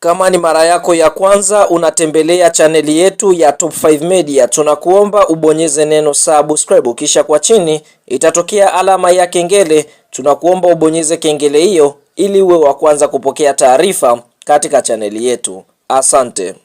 Kama ni mara yako ya kwanza unatembelea chaneli yetu ya Top 5 Media, tunakuomba ubonyeze neno subscribe, kisha kwa chini itatokea alama ya kengele. Tunakuomba ubonyeze kengele hiyo ili uwe wa kwanza kupokea taarifa katika chaneli yetu. Asante.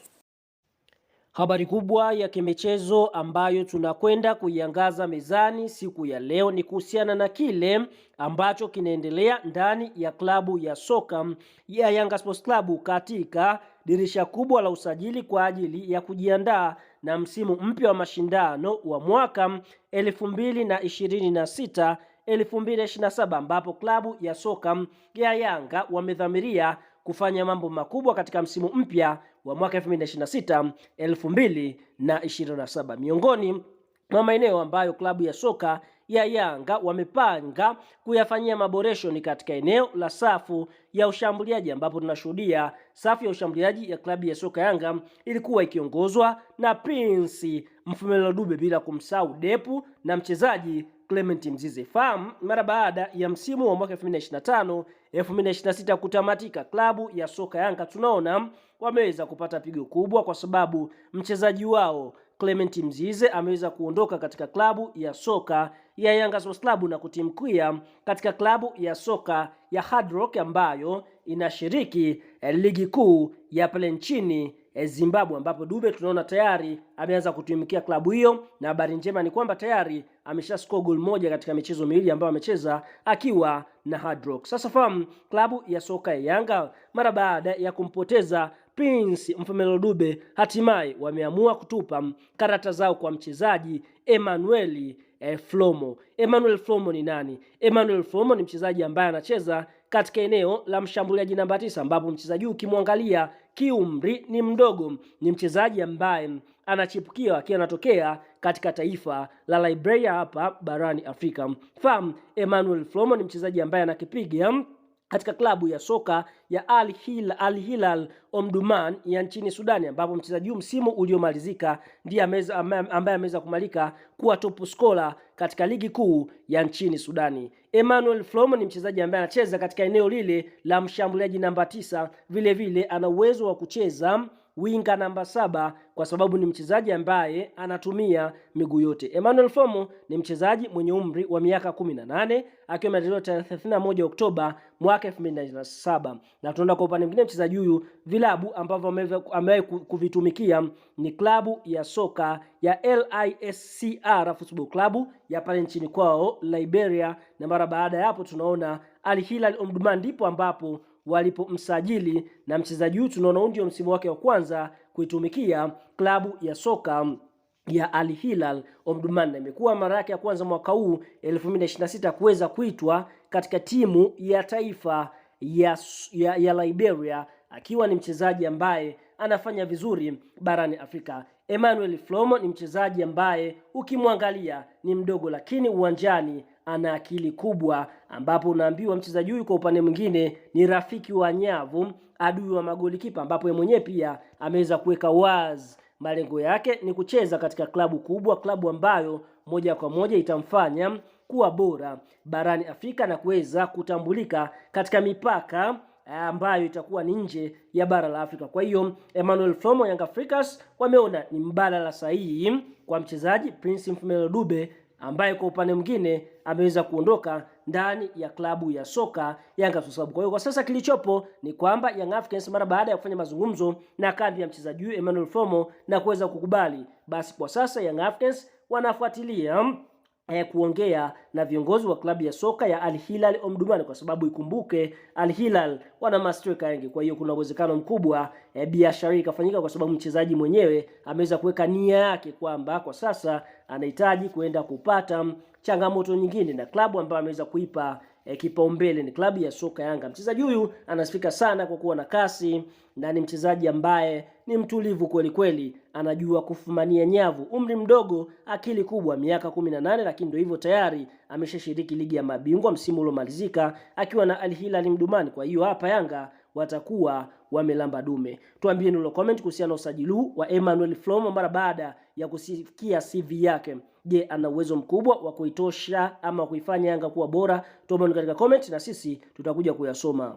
Habari kubwa ya kimichezo ambayo tunakwenda kuiangaza mezani siku ya leo ni kuhusiana na kile ambacho kinaendelea ndani ya klabu ya soka ya Yanga Sports Club katika dirisha kubwa la usajili kwa ajili ya kujiandaa na msimu mpya wa mashindano wa mwaka 2026 2027, ambapo klabu ya soka ya Yanga wamedhamiria kufanya mambo makubwa katika msimu mpya wa mwaka 2026 2027. Miongoni mwa maeneo ambayo klabu ya soka ya Yanga wamepanga kuyafanyia maboresho ni katika eneo la safu ya ushambuliaji, ambapo tunashuhudia safu ya ushambuliaji ya klabu ya soka Yanga ilikuwa ikiongozwa na Prince Mfumelo Dube, bila kumsahau Depu na mchezaji Clement Mzize. Fahamu mara baada ya msimu wa mwaka 2025 2026 kutamatika, klabu ya soka Yanga tunaona wameweza kupata pigo kubwa, kwa sababu mchezaji wao Clement Mzize ameweza kuondoka katika klabu ya soka ya Yanga Sports Club na kutimkia katika klabu ya soka ya Hard Rock ambayo inashiriki ligi kuu ya pale nchini Zimbabwe, ambapo Dube tunaona tayari ameanza kutumikia klabu hiyo, na habari njema ni kwamba tayari ameshascore goal moja katika michezo miwili ambayo amecheza akiwa na Hard Rock. Sasa fahamu klabu ya soka ya Yanga mara baada ya kumpoteza Prince Mfumelo Dube, hatimaye wameamua kutupa karata zao kwa mchezaji Emmanuel Flomo. Emmanuel Flomo ni nani? Emmanuel Flomo ni mchezaji ambaye anacheza katika eneo la mshambuliaji namba 9, ambapo mchezaji ukimwangalia kiumri ni mdogo. Ni mchezaji ambaye anachipukia akiwa anatokea katika taifa la Liberia hapa barani Afrika. Fahamu Emmanuel Flomo ni mchezaji ambaye anakipiga katika klabu ya soka ya Al Hilal Omdurman ya nchini Sudani, ambapo mchezaji msimu uliomalizika ndiye ambaye ameweza kumalika kuwa top scorer katika ligi kuu ya nchini Sudani. Emmanuel Flomo ni mchezaji ambaye anacheza katika eneo lile la mshambuliaji namba 9, vile vile ana uwezo wa kucheza winga namba 7 kwa sababu ni mchezaji ambaye anatumia miguu yote. Emmanuel Flomo ni mchezaji mwenye umri wa miaka 18 akiwa amezaliwa tarehe 31 Oktoba mwaka 2007. Na tunaenda kwa upande mwingine, mchezaji huyu vilabu ambavyo amewahi kuvitumikia ni klabu ya soka ya LISCR Football Club ya pale nchini kwao Liberia, na mara baada ya hapo tunaona Al Hilal Omdurman ndipo ambapo walipomsajili, na mchezaji huyu tunaona ndio msimu wake wa kwanza kuitumikia klabu ya soka ya Al Hilal Omdurman, na imekuwa mara yake ya kwanza mwaka huu 2026 kuweza kuitwa katika timu ya taifa ya Liberia, akiwa ni mchezaji ambaye anafanya vizuri barani Afrika. Emmanuel Flomo ni mchezaji ambaye ukimwangalia ni mdogo, lakini uwanjani ana akili kubwa, ambapo unaambiwa mchezaji huyu kwa upande mwingine ni rafiki wa nyavu, adui wa magolikipa, ambapo yeye mwenyewe pia ameweza kuweka wazi malengo yake ni kucheza katika klabu kubwa, klabu ambayo moja kwa moja itamfanya kuwa bora barani Afrika na kuweza kutambulika katika mipaka ambayo itakuwa ni nje ya bara la Afrika. Kwa hiyo Emmanuel Flomo Young Africans wameona ni mbadala sahihi kwa mchezaji Prince Mfumelo Dube, ambaye kwa upande mwingine ameweza kuondoka ndani ya klabu ya soka Yanga Sports Club. Kwa hiyo kwa sasa kilichopo ni kwamba Young Africans mara baada ya kufanya mazungumzo na kambi ya mchezaji huyu Emmanuel Flomo na kuweza kukubali, basi kwa sasa Young Africans wanafuatilia kuongea na viongozi wa klabu ya soka ya Al Hilal Omdurman, kwa sababu ikumbuke Al Hilal wana mastreka wengi. Kwa hiyo kuna uwezekano mkubwa biashara ikafanyika, kwa sababu mchezaji mwenyewe ameweza kuweka nia yake kwamba kwa sasa anahitaji kuenda kupata changamoto nyingine, na klabu ambayo ameweza kuipa kipaumbele ni klabu ya soka Yanga. Mchezaji huyu anasifika sana kwa kuwa na kasi na ni mchezaji ambaye ni mtulivu kweli kweli, anajua kufumania nyavu, umri mdogo, akili kubwa, miaka 18, lakini ndio hivyo tayari ameshashiriki ligi ya mabingwa msimu uliomalizika akiwa na Al Hilal Omdurman. Kwa hiyo hapa Yanga watakuwa wamelamba dume. Tuambie nilo comment kuhusiana na usajili huu wa Emmanuel Flomo mara baada ya kusikia CV yake. Je, ana uwezo mkubwa wa kuitosha ama kuifanya Yanga kuwa bora? Tuombe katika comment na sisi tutakuja kuyasoma.